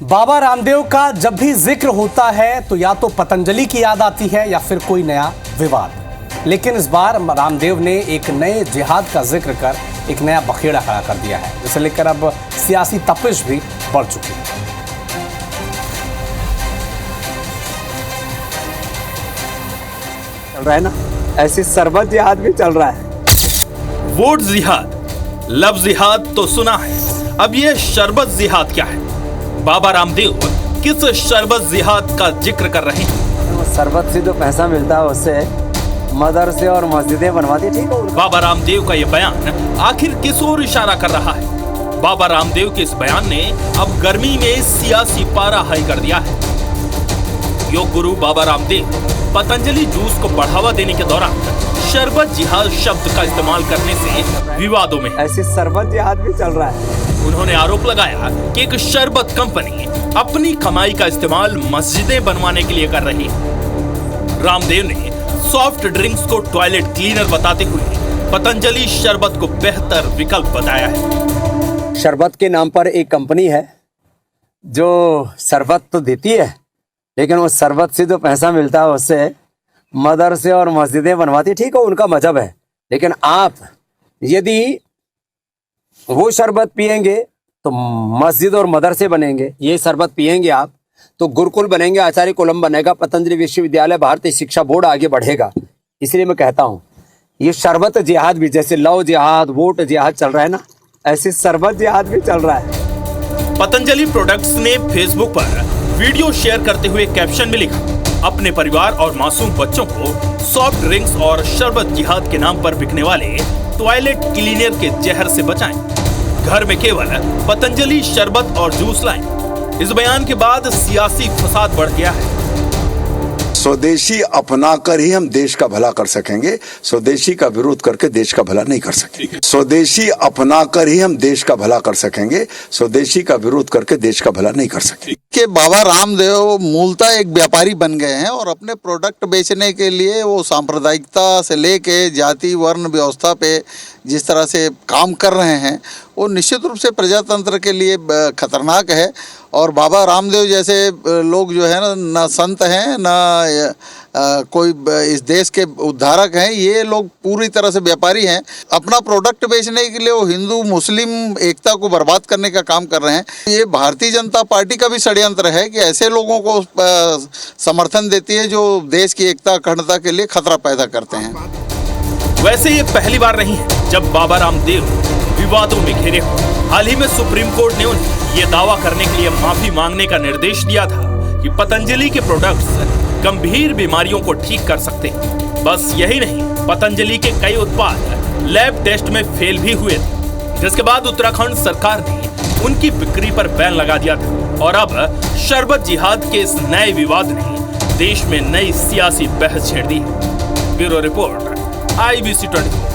बाबा रामदेव का जब भी जिक्र होता है तो या तो पतंजलि की याद आती है या फिर कोई नया विवाद। लेकिन इस बार रामदेव ने एक नए जिहाद का जिक्र कर एक नया बखेड़ा खड़ा कर दिया है, जिसे लेकर अब सियासी तपिश भी बढ़ चुकी है। चल रहा है ना, ऐसी सरबत जिहाद भी चल रहा है। वोट जिहाद, लफ्ज जिहाद तो सुना है, अब ये शरबत जिहाद क्या है? बाबा रामदेव किस शरबत जिहाद का जिक्र कर रहे हैं? शरबत से जो पैसा मिलता है उससे मदरसे और मस्जिदें बनवाती, ठीक है। बाबा रामदेव का ये बयान आखिर किस ओर इशारा कर रहा है? बाबा रामदेव के इस बयान ने अब गर्मी में सियासी पारा हाई कर दिया है। योग गुरु बाबा रामदेव पतंजलि जूस को बढ़ावा देने के दौरान शरबत जिहाद शब्द का इस्तेमाल करने से विवादों में ऐसी सरबत जिहाद भी चल रहा है। उन्होंने आरोप लगाया कि एक शरबत कंपनी अपनी कमाई का इस्तेमाल मस्जिदें बनवाने के लिए कर रही है। रामदेव ने सॉफ्ट ड्रिंक्स को टॉयलेट क्लीनर बताते हुए पतंजलि शरबत को बेहतर विकल्प बताया है। शरबत के नाम पर एक कंपनी है जो शरबत तो देती है, लेकिन वो शरबत से जो पैसा मिलता है उससे मदरसे और मस्जिदें बनवाती, ठीक है, उनका मजहब है। लेकिन आप यदि वो शरबत पिएंगे तो मस्जिद और मदरसे बनेंगे, ये शरबत पिएंगे आप तो गुरुकुल बनेंगे, आचार्य कुलम बनेगा, पतंजलि विश्वविद्यालय, भारतीय शिक्षा बोर्ड आगे बढ़ेगा। इसलिए मैं कहता हूँ ये शरबत जिहाद भी, जैसे लव जिहाद, वोट जिहाद चल रहा है ना, ऐसी शरबत जिहाद भी चल रहा है। पतंजलि प्रोडक्ट्स ने फेसबुक पर वीडियो शेयर करते हुए कैप्शन में लिखा, अपने परिवार और मासूम बच्चों को सॉफ्ट ड्रिंक्स और शरबत जिहाद के नाम पर बिकने वाले टॉयलेट क्लीनर के जहर से बचाएं। घर में केवल पतंजलि शरबत और जूस लाएं। इस बयान के बाद सियासी फसाद बढ़ गया है। स्वदेशी अपनाकर ही हम देश का भला कर सकेंगे, स्वदेशी का विरोध करके देश का भला नहीं कर सकेंगे। स्वदेशी अपनाकर ही हम देश का भला कर सकेंगे, स्वदेशी का विरोध करके देश का भला नहीं कर सकेंगे। कि बाबा रामदेव मूलतः एक व्यापारी बन गए हैं और अपने प्रोडक्ट बेचने के लिए वो सांप्रदायिकता से लेके जाति वर्ण व्यवस्था पे जिस तरह से काम कर रहे हैं वो निश्चित रूप से प्रजातंत्र के लिए खतरनाक है। और बाबा रामदेव जैसे लोग जो है ना संत हैं ना कोई इस देश के उद्धारक हैं, ये लोग पूरी तरह से व्यापारी हैं। अपना प्रोडक्ट बेचने के लिए वो हिंदू मुस्लिम एकता को बर्बाद करने का काम कर रहे हैं। ये भारतीय जनता पार्टी का भी षड्यंत्र है कि ऐसे लोगों को समर्थन देती है जो देश की एकता अखंडता के लिए खतरा पैदा करते हैं। वैसे ये पहली बार नहीं है जब बाबा रामदेव विवादों में घिरे हो। हाल ही में सुप्रीम कोर्ट ने उन्हें ये दावा करने के लिए माफी मांगने का निर्देश दिया था कि पतंजलि के प्रोडक्ट्स गंभीर बीमारियों को ठीक कर सकते हैं। बस यही नहीं, पतंजलि के कई उत्पाद लैब टेस्ट में फेल भी हुए थे, जिसके बाद उत्तराखंड सरकार ने उनकी बिक्री पर बैन लगा दिया था। और अब शरबत जिहाद के इस नए विवाद ने देश में नई सियासी बहस छेड़ दी है। Bureau report, IBC 24।